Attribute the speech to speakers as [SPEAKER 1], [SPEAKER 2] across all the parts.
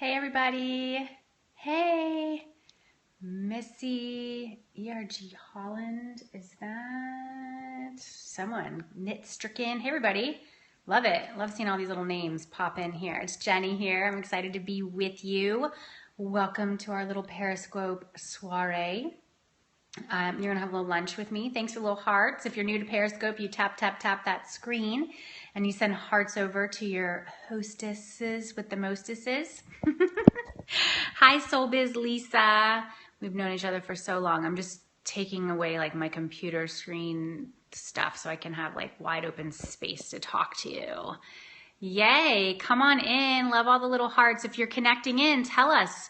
[SPEAKER 1] Hey everybody. Hey. Missy ERG Holland. Is that someone? Knit Stricken. Hey everybody. Love it. Love seeing all these little names pop in here. It's Jenny here. I'm excited to be with you. Welcome to our little Periscope soiree. You're gonna have a little lunch with me. Thanks for little hearts. If you're new to Periscope, you tap that screen and you send hearts over to your hostesses with the mostesses. Hi, Soul Biz Lisa. We've known each other for so long. I'm just taking away like my computer screen stuff so I can have like wide open space to talk to you. Yay, come on in. Love all the little hearts. If you're connecting in, tell us,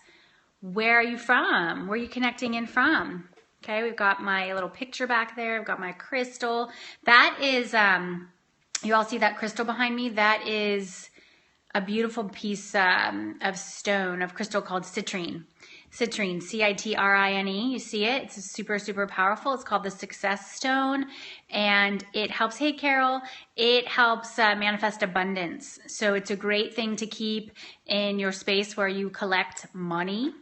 [SPEAKER 1] where are you from? Where are you connecting in from? Okay, we've got my little picture back there. I've got my crystal. That is, you all see that crystal behind me? That is a beautiful piece of stone, of crystal called citrine. Citrine, C-I-T-R-I-N-E. You see it? It's super, super powerful. It's called the Success Stone, and it helps, hey Carol, it helps manifest abundance. So it's a great thing to keep in your space where you collect money.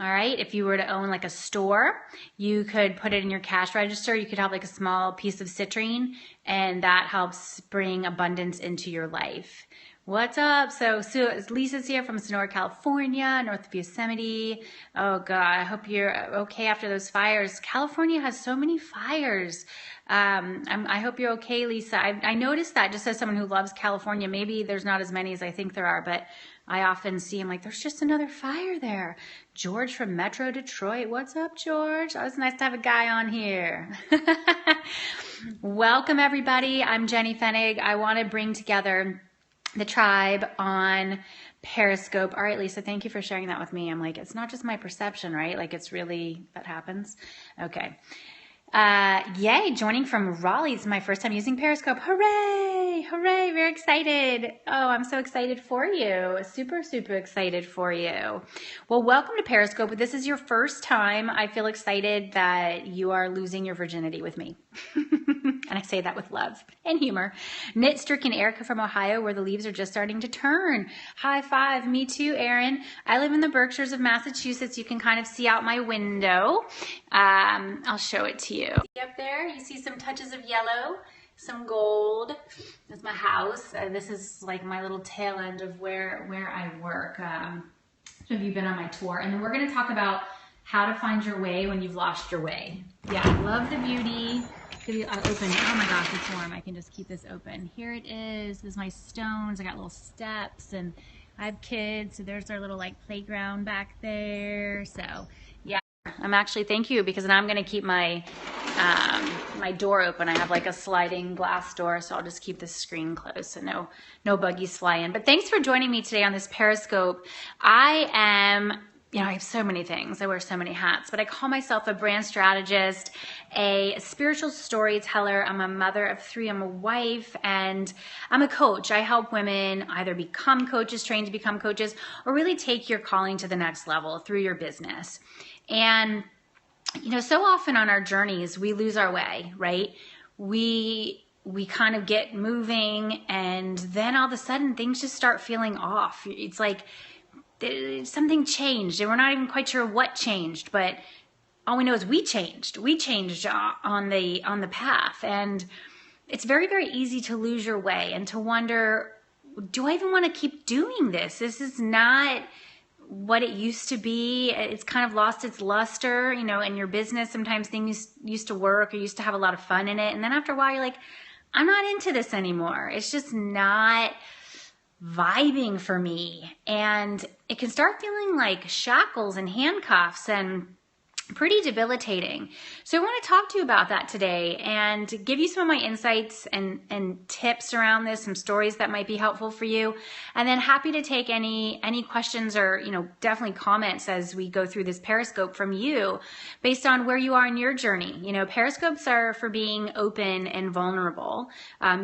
[SPEAKER 1] All right, if you were to own like a store, you could put it in your cash register. You could have like a small piece of citrine, and that helps bring abundance into your life. What's up? So Lisa's here from Sonora, California, north of Yosemite. Oh God, I hope you're okay after those fires. California has so many fires. I hope you're okay, Lisa. I noticed that just as someone who loves California. Maybe there's not as many as I think there are, but I often see, I'm like, there's just another fire there. George from Metro Detroit. What's up, George? Oh, it's nice to have a guy on here. Welcome, everybody. I'm Jenny Fenig. I want to bring together the tribe on Periscope. All right, Lisa, thank you for sharing that with me. I'm like, it's not just my perception, right? Like, it's really, that happens. Okay. Yay, joining from Raleigh. It's my first time using Periscope. Hooray! Hooray! Very excited. Oh, I'm so excited for you. Super, super excited for you. Well, welcome to Periscope. If this is your first time, I feel excited that you are losing your virginity with me. And I say that with love and humor. Knit Stricken Erica from Ohio, where the leaves are just starting to turn. High five. Me too, Erin. I live in the Berkshires of Massachusetts. You can kind of see out my window. I'll show it to you. See up there, you see some touches of yellow, some gold. That's my house. This is like my little tail end of where I work. Have you been on my tour? And then we're going to talk about how to find your way when you've lost your way. Yeah, I love the beauty. I'll open it. Oh my gosh, it's warm. I can just keep this open. Here it is. This is my stones. I got little steps, and I have kids, so there's our little like playground back there. So yeah, I'm actually, thank you, because now I'm going to keep my my door open. I have like a sliding glass door, so I'll just keep the screen closed so no buggies fly in. But thanks for joining me today on this Periscope. I am, you know, I have so many things. I wear so many hats, but I call myself a brand strategist, a spiritual storyteller. I'm a mother of 3. I'm a wife, and I'm a coach. I help women either become coaches, train to become coaches, or really take your calling to the next level through your business. And, you know, so often on our journeys, we lose our way, right? We kind of get moving, and then all of a sudden things just start feeling off. It's like something changed, and we're not even quite sure what changed, but all we know is we changed on the path. And it's very, very easy to lose your way and to wonder, do I even want to keep doing this? This is not what it used to be. It's kind of lost its luster, you know. In your business, sometimes things used to work or used to have a lot of fun in it, and then after a while you're like, I'm not into this anymore. It's just not vibing for me, and it can start feeling like shackles and handcuffs and pretty debilitating. So I want to talk to you about that today and give you some of my insights and tips around this, some stories that might be helpful for you. And then happy to take any questions or, you know, definitely comments as we go through this Periscope from you based on where you are in your journey. You know, Periscopes are for being open and vulnerable.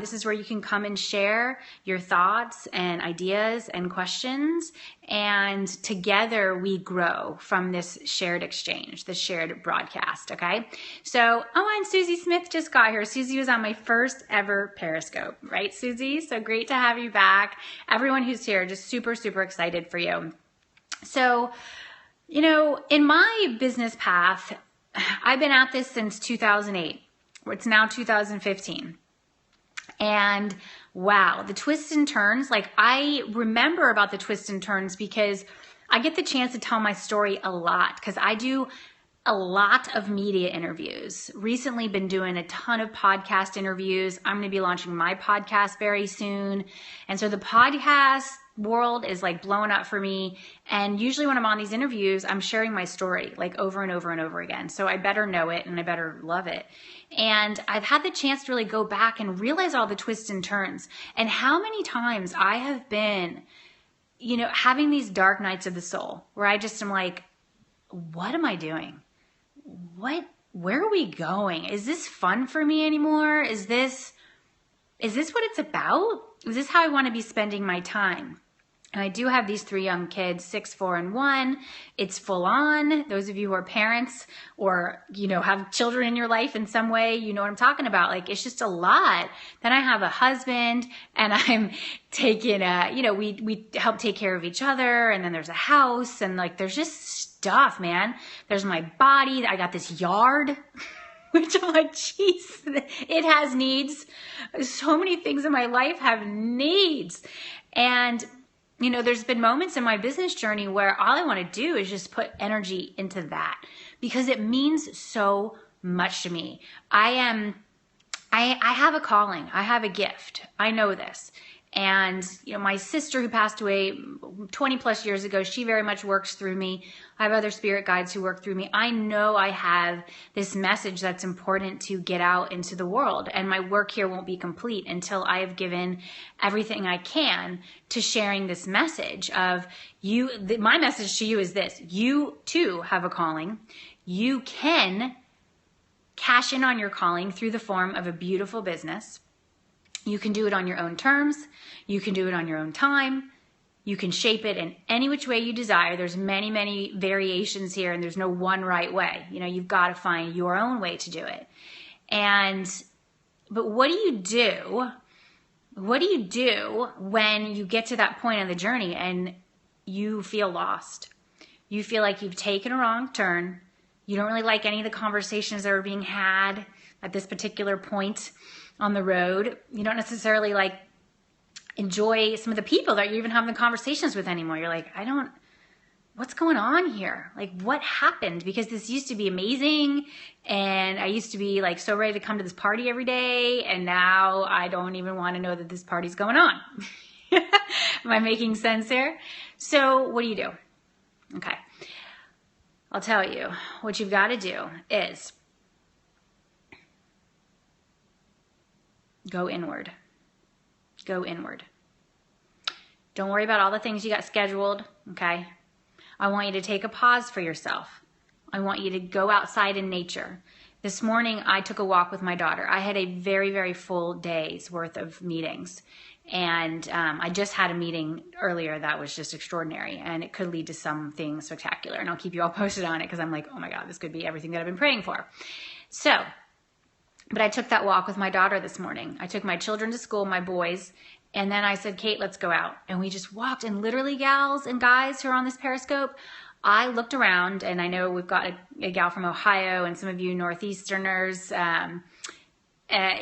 [SPEAKER 1] This is where you can come and share your thoughts and ideas and questions, and together we grow from this shared exchange, this shared broadcast, okay? So, oh, and Susie Smith just got here. Susie was on my first ever Periscope, right, Susie? So great to have you back. Everyone who's here, just super, super excited for you. So, you know, in my business path, I've been at this since 2008. It's now 2015. And wow, the twists and turns, like I remember about the twists and turns because I get the chance to tell my story a lot because I do a lot of media interviews. Recently been doing a ton of podcast interviews. I'm going to be launching my podcast very soon. And so the podcast world is like blowing up for me. And usually when I'm on these interviews, I'm sharing my story like over and over and over again. So I better know it and I better love it. And I've had the chance to really go back and realize all the twists and turns and how many times I have been, you know, having these dark nights of the soul where I just am like, what am I doing? Where are we going? Is this fun for me anymore? Is this what it's about? Is this how I want to be spending my time? And I do have these 3 young kids, 6, 4, and 1. It's full on. Those of you who are parents or, you know, have children in your life in some way, you know what I'm talking about. Like, it's just a lot. Then I have a husband and I'm taking you know, we help take care of each other. And then there's a house and like, there's just stuff, man. There's my body. I got this yard, which I'm like, geez, it has needs. So many things in my life have needs. And you know, there's been moments in my business journey where all I want to do is just put energy into that because it means so much to me. I have a calling. I have a gift. I know this. And, you know, my sister who passed away 20 plus years ago, she very much works through me. I have other spirit guides who work through me. I know I have this message that's important to get out into the world. And my work here won't be complete until I have given everything I can to sharing this message of you. My message to you is this. You too have a calling. You can cash in on your calling through the form of a beautiful business. You can do it on your own terms. You can do it on your own time. You can shape it in any which way you desire. There's many, many variations here and there's no one right way. You know, you've got to find your own way to do it. But what do you do? What do you do when you get to that point in the journey and you feel lost? You feel like you've taken a wrong turn. You don't really like any of the conversations that are being had at this particular point on the road. You don't necessarily like enjoy some of the people that you're even having the conversations with anymore. You're like, what's going on here? Like, what happened? Because this used to be amazing and I used to be like so ready to come to this party every day. And now I don't even want to know that this party's going on. Am I making sense here? So what do you do? Okay. I'll tell you what you've got to do is go inward. Go inward. Don't worry about all the things you got scheduled, okay? I want you to take a pause for yourself. I want you to go outside in nature. This morning, I took a walk with my daughter. I had a very, very full day's worth of meetings. And I just had a meeting earlier that was just extraordinary. And it could lead to something spectacular. And I'll keep you all posted on it because I'm like, oh my God, this could be everything that I've been praying for. But I took that walk with my daughter this morning. I took my children to school, my boys, and then I said, Kate, let's go out. And we just walked. And literally, gals and guys who are on this Periscope, I looked around, and I know we've got a gal from Ohio and some of you Northeasterners,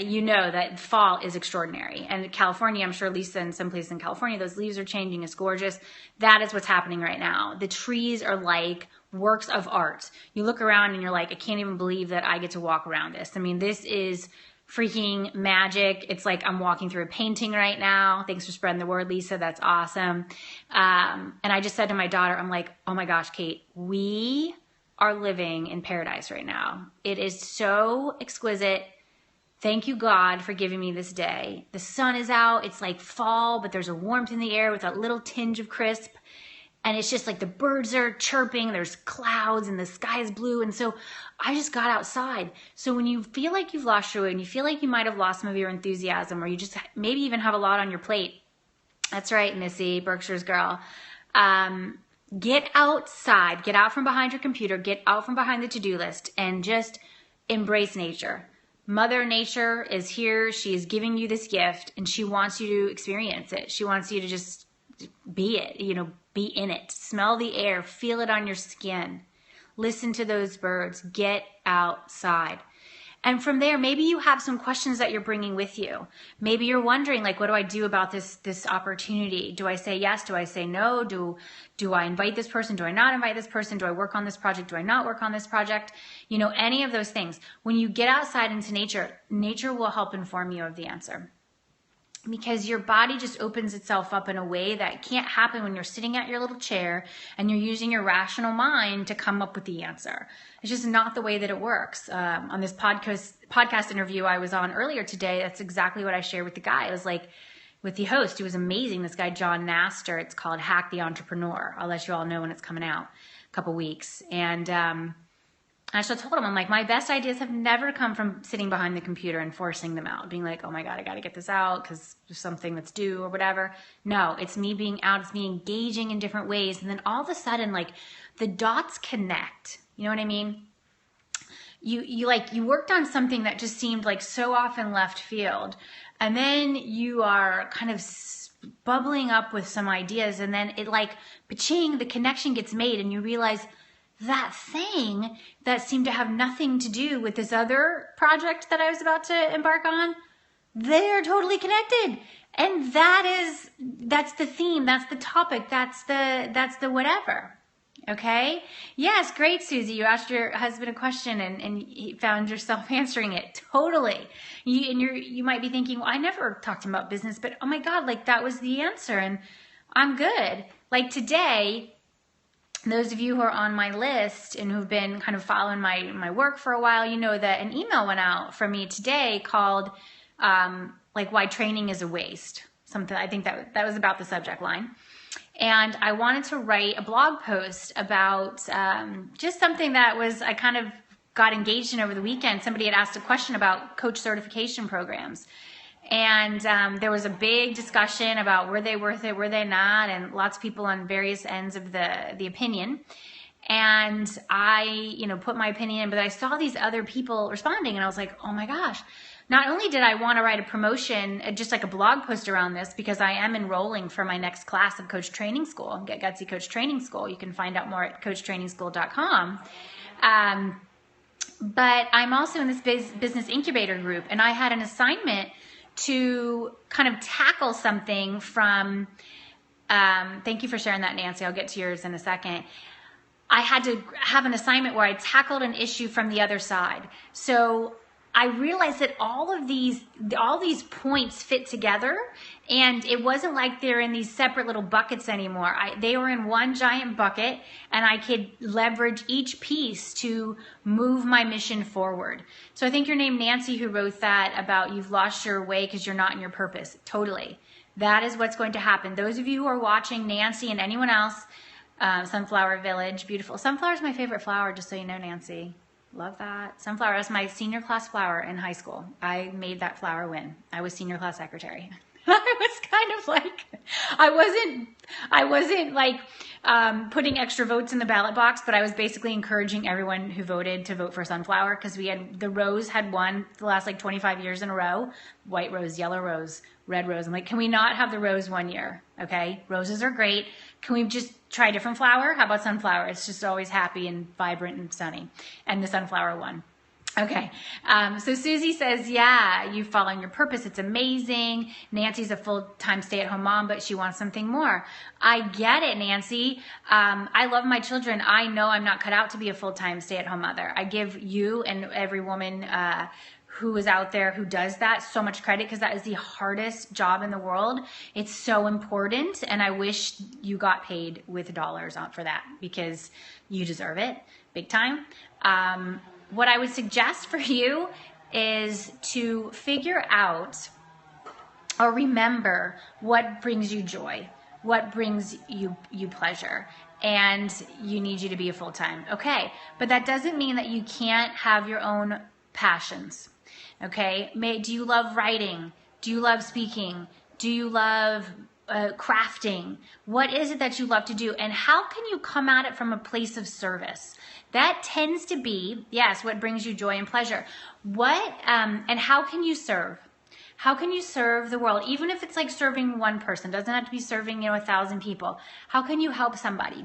[SPEAKER 1] you know that fall is extraordinary. And California, I'm sure Lisa in some places in California, those leaves are changing. It's gorgeous. That is what's happening right now. The trees are like works of art. You look around and you're like, I can't even believe that I get to walk around this. I mean, this is freaking magic. It's like I'm walking through a painting right now. Thanks for spreading the word, Lisa. That's awesome. And I just said to my daughter, I'm like, oh my gosh, Kate, we are living in paradise right now. It is so exquisite. Thank you, God, for giving me this day. The sun is out. It's like fall, but there's a warmth in the air with that little tinge of crisp. And it's just like the birds are chirping, there's clouds and the sky is blue. And so I just got outside. So when you feel like you've lost your way and you feel like you might have lost some of your enthusiasm or you just maybe even have a lot on your plate. That's right, Missy, Berkshire's girl. Get outside, get out from behind your computer, get out from behind the to-do list and just embrace nature. Mother Nature is here. She is giving you this gift and she wants you to experience it. She wants you to just be it, be in it. Smell the air, feel it on your skin. Listen to those birds, get outside. And from there, maybe you have some questions that you're bringing with you. Maybe you're wondering, like, what do I do about this opportunity? Do I say yes? Do I say no? Do I invite this person? Do I not invite this person? Do I work on this project? Do I not work on this project? Any of those things. When you get outside into nature, nature will help inform you of the answer. Because your body just opens itself up in a way that can't happen when you're sitting at your little chair and you're using your rational mind to come up with the answer. It's just not the way that it works. On this podcast interview I was on earlier today, that's exactly what I shared with the guy. It was like, with the host, who was amazing, this guy John Naster. It's called Hack the Entrepreneur. I'll let you all know when it's coming out, a couple weeks. And I just told him, I'm like, my best ideas have never come from sitting behind the computer and forcing them out, being like, oh my God, I got to get this out because there's something that's due or whatever. No, it's me being out, it's me engaging in different ways. And then all of a sudden, like, the dots connect. You know what I mean? You worked on something that just seemed like so off in left field. And then you are kind of bubbling up with some ideas. And then it like, pa-ching, the connection gets made and you realize, that thing that seemed to have nothing to do with this other project that I was about to embark on, they're totally connected. And that's the theme, that's the topic, that's the whatever. Okay? Yes, great, Susie. You asked your husband a question and you found yourself answering it. Totally. You might be thinking, well, I never talked to him about business, but oh my God, like that was the answer and I'm good. Like today, those of you who are on my list and who've been kind of following my work for a while, you know that an email went out from me today called like why training is a waste. Something, I think that was about the subject line. And I wanted to write a blog post about just something that I kind of got engaged in over the weekend. Somebody had asked a question about coach certification programs. And there was a big discussion about were they worth it, were they not, and lots of people on various ends of the opinion. And I, put my opinion in, but I saw these other people responding, and I was like, oh my gosh. Not only did I want to write a promotion, just like a blog post around this, because I am enrolling for my next class of Coach Training School, Get Gutsy Coach Training School. You can find out more at coachtrainingschool.com. But I'm also in this business incubator group, and I had an assignment to kind of tackle something from, thank you for sharing that, Nancy. I'll get to yours in a second. I had to have an assignment where I tackled an issue from the other side. So I realized that all these points fit together, and it wasn't like they're in these separate little buckets anymore. They were in one giant bucket, and I could leverage each piece to move my mission forward. So I think your name Nancy who wrote that about you've lost your way because you're not in your purpose. Totally. That is what's going to happen. Those of you who are watching, Nancy and anyone else, Sunflower Village, beautiful. Sunflower is my favorite flower, just so you know, Nancy. Love that. Sunflower was my senior class flower in high school. I made that flower win. I was senior class secretary. I was kind of like, I wasn't like putting extra votes in the ballot box, but I was basically encouraging everyone who voted to vote for Sunflower because the rose had won the last like 25 years in a row. White rose, yellow rose, red rose. I'm like, can we not have the rose one year? Okay. Roses are great. Can we just try a different flower? How about sunflower? It's just always happy and vibrant and sunny. And the sunflower won. Okay. So Susie says, yeah, you following your purpose. It's amazing. Nancy's a full-time stay-at-home mom, but she wants something more. I get it, Nancy. I love my children. I know I'm not cut out to be a full-time stay-at-home mother. I give you and every woman who is out there who does that so much credit because that is the hardest job in the world. It's so important, and I wish you got paid with dollars for that because you deserve it big time. What I would suggest for you is to figure out or remember what brings you joy, what brings you pleasure, and you need you to be a full-time. Okay, but that doesn't mean that you can't have your own passions. Okay, do you love writing? Do you love speaking? Do you love crafting? What is it that you love to do? And how can you come at it from a place of service? That tends to be, yes, what brings you joy and pleasure. And how can you serve? How can you serve the world? Even if it's like serving one person, doesn't have to be serving, 1,000 people. How can you help somebody?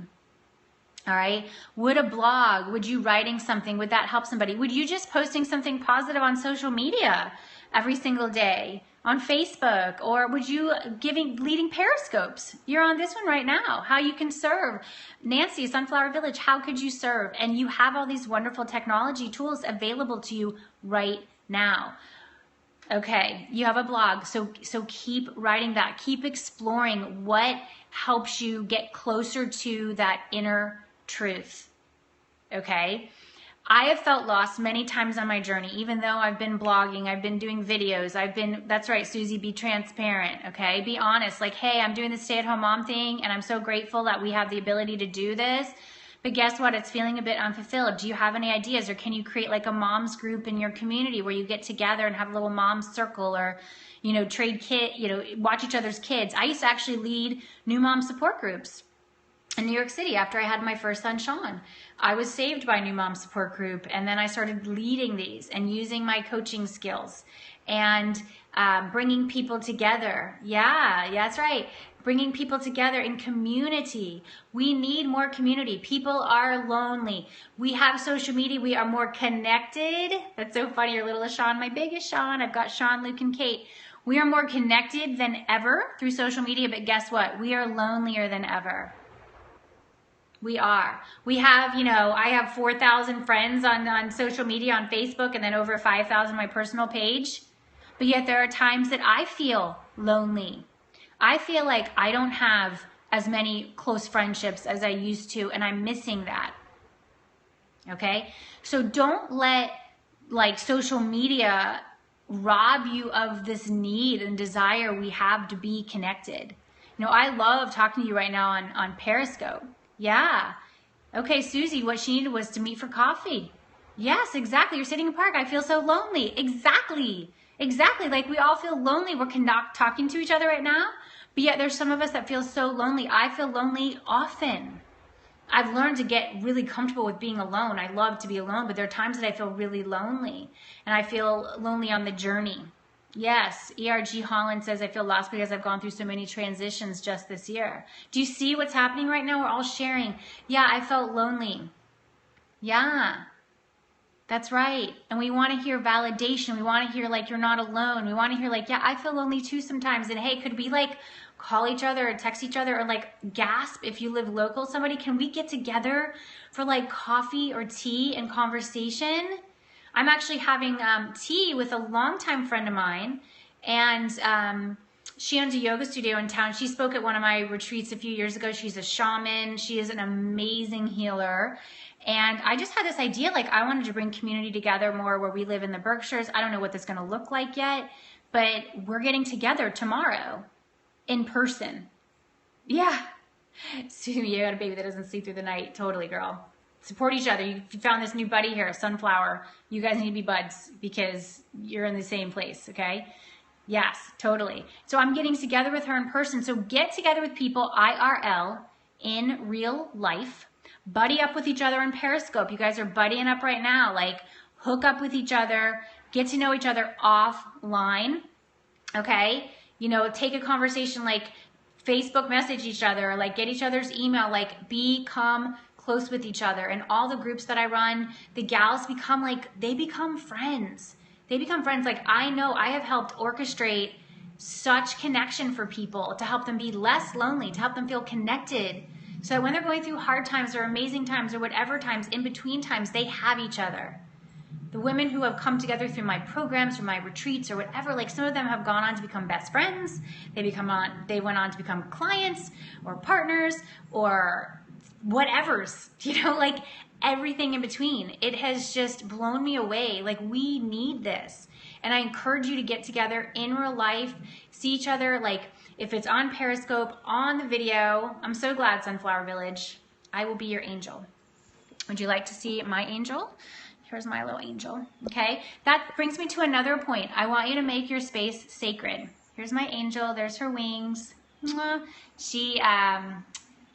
[SPEAKER 1] All right. Would a blog, would you writing something, would that help somebody? Would you just posting something positive on social media every single day on Facebook? Or would you leading periscopes? You're on this one right now. How you can serve. Nancy, Sunflower Village, how could you serve? And you have all these wonderful technology tools available to you right now. Okay, you have a blog, so keep writing that. Keep exploring what helps you get closer to that inner truth. Okay, I have felt lost many times on my journey, even though I've been blogging, I've been doing videos, that's right, Susie, be transparent, okay? Be honest, like, hey, I'm doing the stay-at-home mom thing, and I'm so grateful that we have the ability to do this. But guess what? It's feeling a bit unfulfilled. Do you have any ideas? Or can you create like a mom's group in your community where you get together and have a little mom circle, or, trade watch each other's kids? I used to actually lead new mom support groups in New York City after I had my first son, Sean. I was saved by a new mom support group, and then I started leading these and using my coaching skills and bringing people together. Yeah, that's right. Bringing people together in community. We need more community. People are lonely. We have social media. We are more connected. That's so funny. Your little Sean, my biggest Sean. I've got Sean, Luke, and Kate. We are more connected than ever through social media, but guess what? We are lonelier than ever. We are. We have, I have 4,000 friends on social media, on Facebook, and then over 5,000 on my personal page. But yet there are times that I feel lonely. I feel like I don't have as many close friendships as I used to, and I'm missing that. Okay? So don't let social media rob you of this need and desire we have to be connected. I love talking to you right now on Periscope. Yeah. Okay, Susie, what she needed was to meet for coffee. Yes, exactly. You're sitting in the park. I feel so lonely. Exactly. Like we all feel lonely. We're talking to each other right now, but yet there's some of us that feel so lonely. I feel lonely often. I've learned to get really comfortable with being alone. I love to be alone, but there are times that I feel really lonely, and I feel lonely on the journey. Yes, ERG Holland says, I feel lost because I've gone through so many transitions just this year. Do you see what's happening right now? We're all sharing. Yeah, I felt lonely. Yeah. That's right. And we want to hear validation. We want to hear like you're not alone. We want to hear like, yeah, I feel lonely too sometimes. And hey, could we like call each other or text each other or like gasp if you live local? Somebody, can we get together for like coffee or tea and conversation? I'm actually having tea with a longtime friend of mine, and she owns a yoga studio in town. She spoke at one of my retreats a few years ago. She's a shaman. She is an amazing healer. And I just had this idea, like I wanted to bring community together more where we live in the Berkshires. I don't know what that's going to look like yet, but we're getting together tomorrow in person. Yeah. So you got a baby that doesn't sleep through the night. Totally, girl. Support each other. You found this new buddy here, Sunflower. You guys need to be buds because you're in the same place, okay? Yes, totally. So I'm getting together with her in person. So get together with people IRL in real life. Buddy up with each other on Periscope. You guys are buddying up right now. Like, hook up with each other. Get to know each other offline, okay? Take a conversation, like Facebook message each other, or like get each other's email, like become close with each other. And all the groups that I run, the gals become friends. They become friends. Like I know I have helped orchestrate such connection for people to help them be less lonely, to help them feel connected. So that when they're going through hard times or amazing times or whatever times, in between times, they have each other. The women who have come together through my programs or my retreats or whatever, like some of them have gone on to become best friends. They went on to become clients or partners or whatevers, like everything in between. It has just blown me away. Like we need this. And I encourage you to get together in real life, see each other, like if it's on Periscope, on the video. I'm so glad, Sunflower Village. I will be your angel. Would you like to see my angel? Here's my little angel, okay? That brings me to another point. I want you to make your space sacred. Here's my angel. There's her wings. She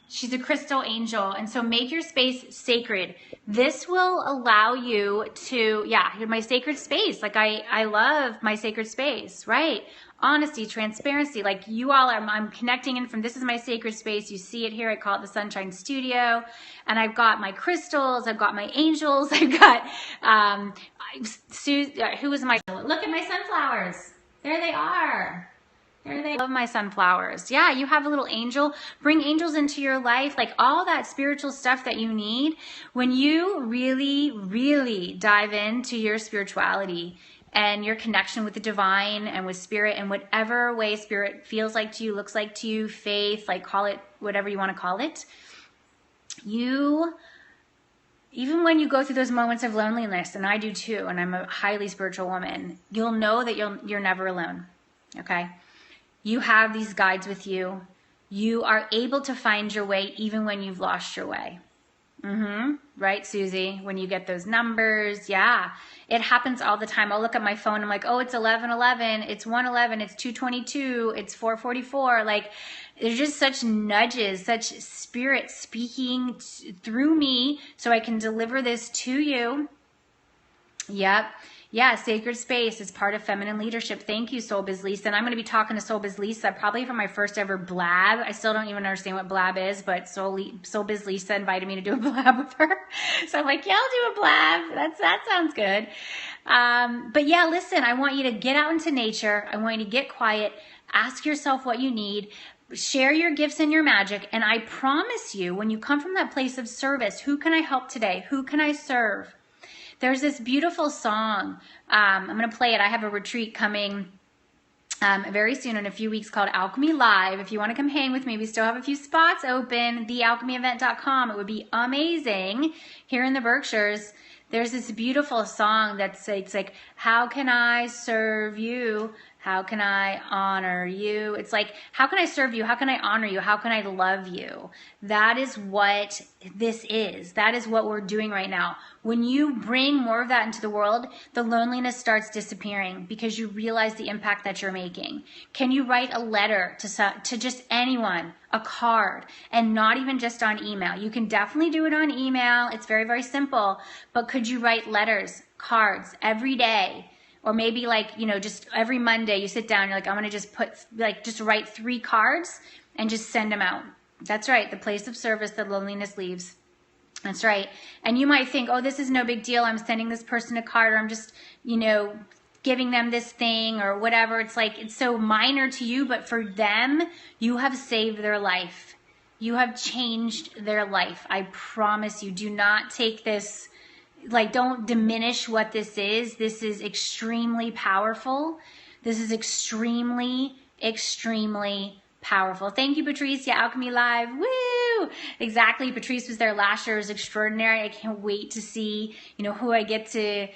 [SPEAKER 1] She's a crystal angel. And so make your space sacred. This will allow you to, yeah, you're my sacred space. Like I love my sacred space, right? Honesty, transparency, like you all are, I'm connecting in from, this is my sacred space. You see it here. I call it the Sunshine Studio. And I've got my crystals. I've got my angels. I've got, who was my, look at my sunflowers. There they are. I love my sunflowers. Yeah, you have a little angel. Bring angels into your life, like all that spiritual stuff that you need. When you really, really dive into your spirituality and your connection with the divine and with spirit in whatever way spirit feels like to you, looks like to you, faith, like call it whatever you want to call it, even when you go through those moments of loneliness, and I do too, and I'm a highly spiritual woman, you'll know that you're never alone, okay? You have these guides with you. You are able to find your way even when you've lost your way. Right, Susie? When you get those numbers, yeah. It happens all the time. I'll look at my phone. I'm like, oh, it's 11:11. It's 1:11. It's 2:22. It's 4:44. Like, there's just such nudges, such spirit speaking through me so I can deliver this to you. Yep. Yeah, sacred space is part of feminine leadership. Thank you, Soul Biz Lisa. And I'm going to be talking to Soul Biz Lisa probably for my first ever blab. I still don't even understand what blab is, but Soul Biz Lisa invited me to do a blab with her. So I'm like, yeah, I'll do a blab. That sounds good. But yeah, listen, I want you to get out into nature. I want you to get quiet. Ask yourself what you need. Share your gifts and your magic. And I promise you, when you come from that place of service, who can I help today? Who can I serve? There's this beautiful song. I'm going to play it. I have a retreat coming very soon in a few weeks called Alchemy Live. If you want to come hang with me, we still have a few spots open. TheAlchemyEvent.com. It would be amazing here in the Berkshires. There's this beautiful song it's like, how can I serve you? How can I honor you? It's like, how can I serve you? How can I honor you? How can I love you? That is what this is. That is what we're doing right now. When you bring more of that into the world, the loneliness starts disappearing because you realize the impact that you're making. Can you write a letter to just anyone, a card, and not even just on email? You can definitely do it on email. It's very, very simple. But could you write letters, cards every day? Or maybe like, just every Monday you sit down, you're like, I'm going to just write 3 cards and just send them out. That's right. The place of service that loneliness leaves. That's right. And you might think, oh, this is no big deal. I'm sending this person a card, or I'm just, giving them this thing or whatever. It's like, it's so minor to you, but for them, you have saved their life. You have changed their life. I promise you. Do not take this, don't diminish what this is. This is extremely powerful. This is extremely, extremely powerful. Thank you, Patrice. Yeah, Alchemy Live. Woo! Exactly. Patrice was there last year. It was extraordinary. I can't wait to see, who I get to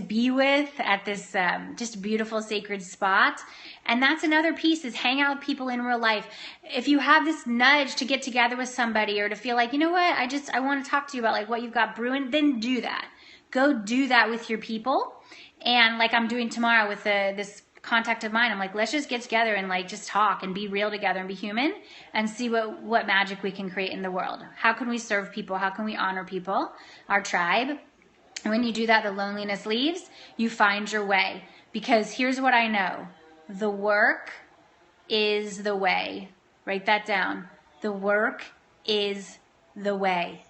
[SPEAKER 1] be with at this just beautiful sacred spot. And that's another piece, is hang out with people in real life. If you have this nudge to get together with somebody, or to feel like, you know what, I want to talk to you about what you've got brewing, then do that. Go do that with your people. And like I'm doing tomorrow with this contact of mine, I'm like, let's just get together and just talk and be real together and be human and see what magic we can create in the world. How can we serve people? How can we honor people, our tribe? And when you do that, the loneliness leaves. You find your way. Because here's what I know. The work is the way. Write that down. The work is the way.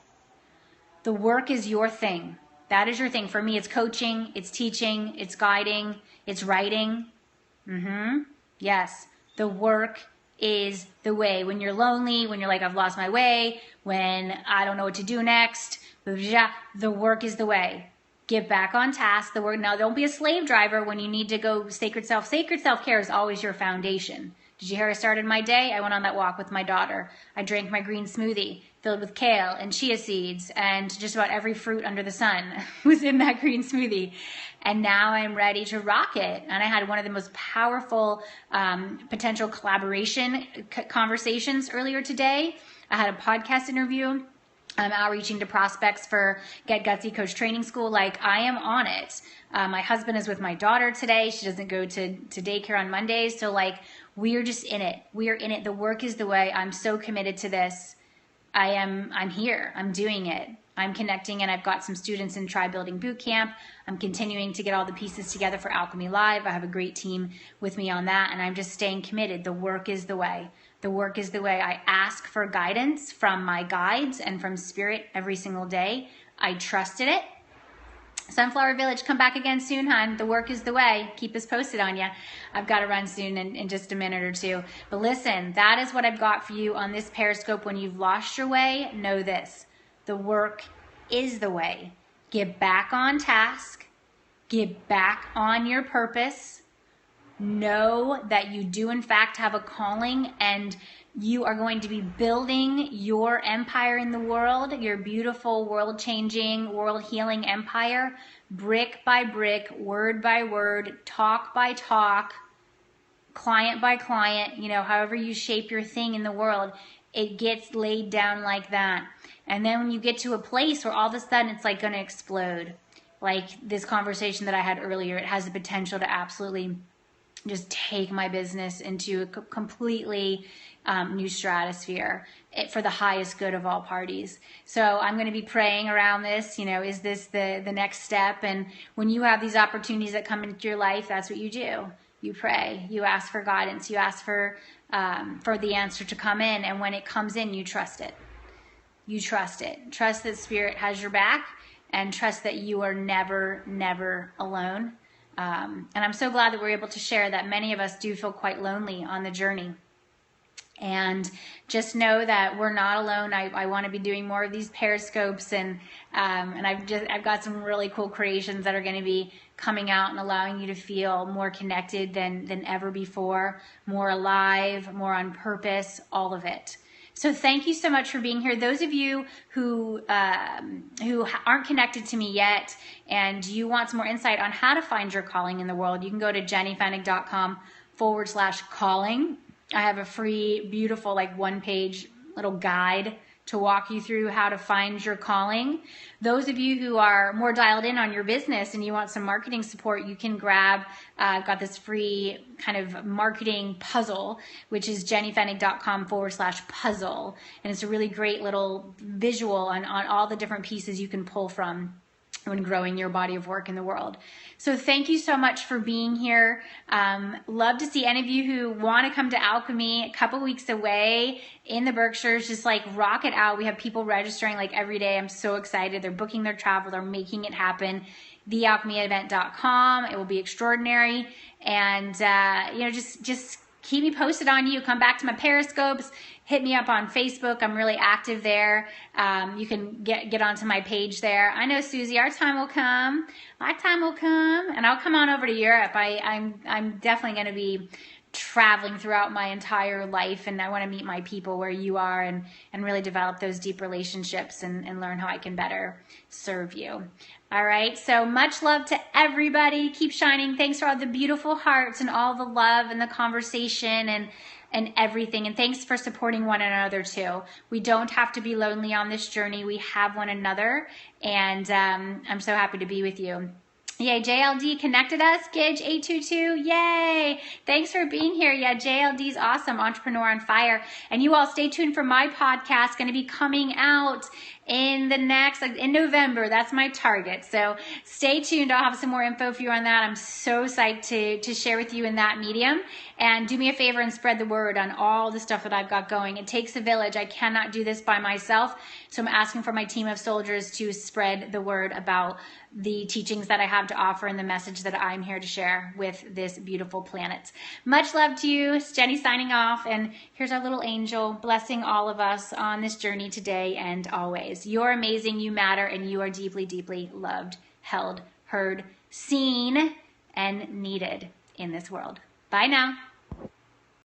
[SPEAKER 1] The work is your thing. That is your thing. For me, it's coaching, it's teaching, it's guiding, it's writing. Yes, the work is the way. When you're lonely, when you're like, I've lost my way, when I don't know what to do next, the work is the way. Get back on task. The work. Now, don't be a slave driver when you need to go sacred self. Sacred self-care is always your foundation. Did you hear I started my day? I went on that walk with my daughter. I drank my green smoothie filled with kale and chia seeds, and just about every fruit under the sun was in that green smoothie. And now I'm ready to rock it. And I had one of the most powerful potential collaboration conversations earlier today. I had a podcast interview. I'm outreaching to prospects for Get Gutsy Coach Training School. I am on it. My husband is with my daughter today. She doesn't go to daycare on Mondays. So We are just in it. We are in it. The work is the way. I'm so committed to this. I'm here. I'm doing it. I'm connecting, and I've got some students in Tribe Building Bootcamp. I'm continuing to get all the pieces together for Alchemy Live. I have a great team with me on that, and I'm just staying committed. The work is the way. The work is the way. I ask for guidance from my guides and from Spirit every single day. I trusted it. Sunflower Village, come back again soon, hon. The work is the way. Keep us posted on you. I've got to run soon in just a minute or two. But listen, that is what I've got for you on this Periscope. When you've lost your way, know this. The work is the way. Get back on task. Get back on your purpose. Know that you do in fact have a calling, and you are going to be building your empire in the world, your beautiful world-changing, world-healing empire, brick by brick, word by word, talk by talk, client by client, however you shape your thing in the world, it gets laid down like that. And then when you get to a place where all of a sudden it's like going to explode, like this conversation that I had earlier, it has the potential to absolutely just take my business into a completely new stratosphere for the highest good of all parties. So I'm going to be praying around this, is this the next step? And when you have these opportunities that come into your life, that's what you do. You pray, you ask for guidance, you ask for the answer to come in. And when it comes in, you trust it. You trust it. Trust that Spirit has your back, and trust that you are never, never alone. And I'm so glad that we're able to share that. Many of us do feel quite lonely on the journey. And just know that we're not alone. I want to be doing more of these Periscopes, and I've got some really cool creations that are going to be coming out and allowing you to feel more connected than ever before, more alive, more on purpose, all of it. So thank you so much for being here. Those of you who aren't connected to me yet, and you want some more insight on how to find your calling in the world, you can go to jennyfenig.com/calling. I have a free, beautiful, one-page little guide to walk you through how to find your calling. Those of you who are more dialed in on your business and you want some marketing support, you can grab, I've got this free kind of marketing puzzle, which is jennyfenig.com/puzzle. And it's a really great little visual on all the different pieces you can pull from when growing your body of work in the world. So thank you so much for being here. Love to see any of you who want to come to Alchemy a couple weeks away in the Berkshires. Just rock it out. We have people registering every day. I'm so excited. They're booking their travel. They're making it happen. thealchemyevent.com. It will be extraordinary. And, just keep me posted on you. Come back to my Periscopes. Hit me up on Facebook. I'm really active there. You can get onto my page there. I know, Susie, our time will come. Our time will come. And I'll come on over to Europe. I'm definitely going to be traveling throughout my entire life, and I want to meet my people where you are, and really develop those deep relationships and learn how I can better serve you. All right, so much love to everybody. Keep shining. Thanks for all the beautiful hearts and all the love and the conversation and everything. And thanks for supporting one another too. We don't have to be lonely on this journey. We have one another, and I'm so happy to be with you. Yay, JLD connected us. Gidge822, yay. Thanks for being here. Yeah, JLD's awesome. Entrepreneur on Fire. And you all stay tuned for my podcast. Going to be coming out in November. That's my target. So stay tuned. I'll have some more info for you on that. I'm so psyched to share with you in that medium. And do me a favor and spread the word on all the stuff that I've got going. It takes a village. I cannot do this by myself. So I'm asking for my team of soldiers to spread the word about the teachings that I have to offer and the message that I'm here to share with this beautiful planet. Much love to you. It's Jenny signing off. And here's our little angel blessing all of us on this journey today and always. You're amazing. You matter. And you are deeply, deeply loved, held, heard, seen, and needed in this world. Bye now.